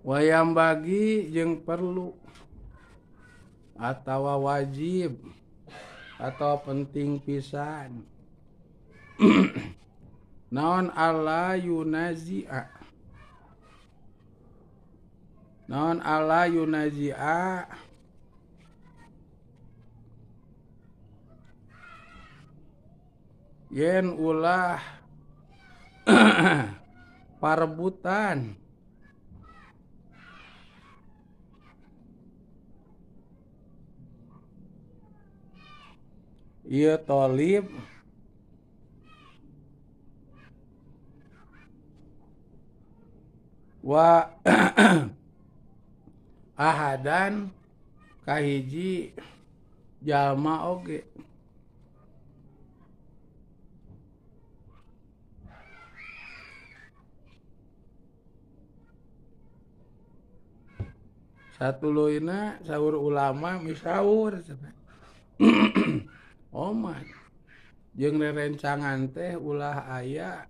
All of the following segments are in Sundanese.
Wayam bagi jeung perlu atau wajib atau penting pisan. Naon alla yunazi'a. Naon alla yunazi'a. Yen ulah parebutan ieu tolib wa ahadan kahiji jalma oge. Satuluina saur ulama misaur oman jeung rerencangan teh ulah aya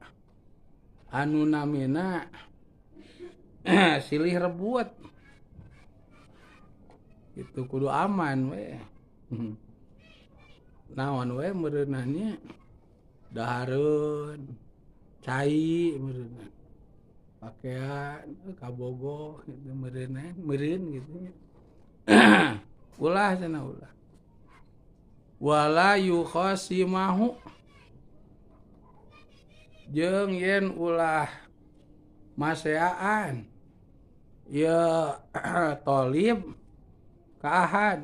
anu namina silih rebut itu kudu aman we. Naon we meureunana dahareun cai meureunna pakaian kabogoh gitu meureun gitu. Ulah cenah ulah wala yukhasimahu jeung yen ulah maseaan ya tolib ka ahad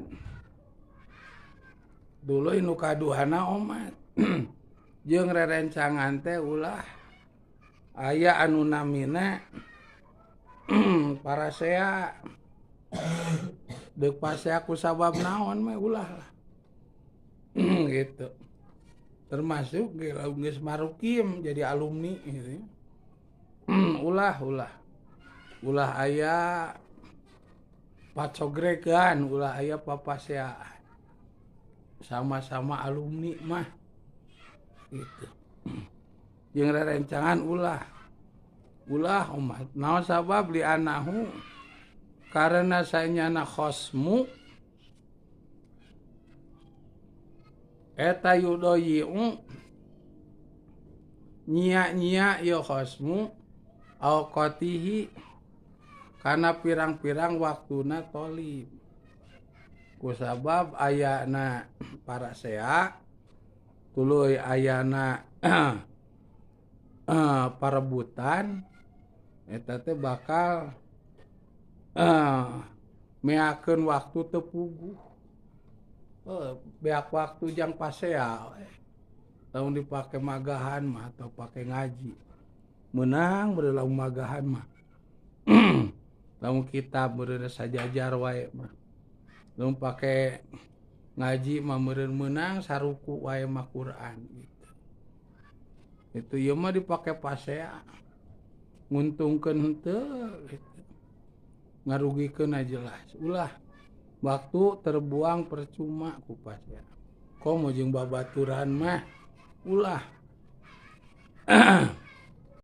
duluy nu kaduhana omat. Jeung rerencangan teh ulah aya anu namina parasea deuk pasea ku sabab naon mah ulah lah. Gitu. Termasuk geus marukim jadi alumni gitu. Ulah aya pacogregan, ulah aya papaseaan. Sama-sama alumni mah gitu. Jeung rerencangan ulah umat naon sabab li anahu karena saenyana khosmu eta yudoyi'u nyia-nyia ya khosmu awqatihi kana pirang-pirang waktuna tolib kusabab ayana parasea tuluy ayana parebutan eta teh bakal meakeun waktu teu puguh. Beak waktu jang pasea tahun dipake magahan mah atau pake ngaji menang beureuh magahan mah lamun kitab beureuh sajajar wae mah lamun pake ngaji mah meureun meunang saruku wae mah Quran gitu. Itu ieu mah dipake pasea nguntungkeun henteu gitu. Ngarugikeun jelas ulah waktu terbuang percuma ku pasea. Komo jeung babaturan mah ulah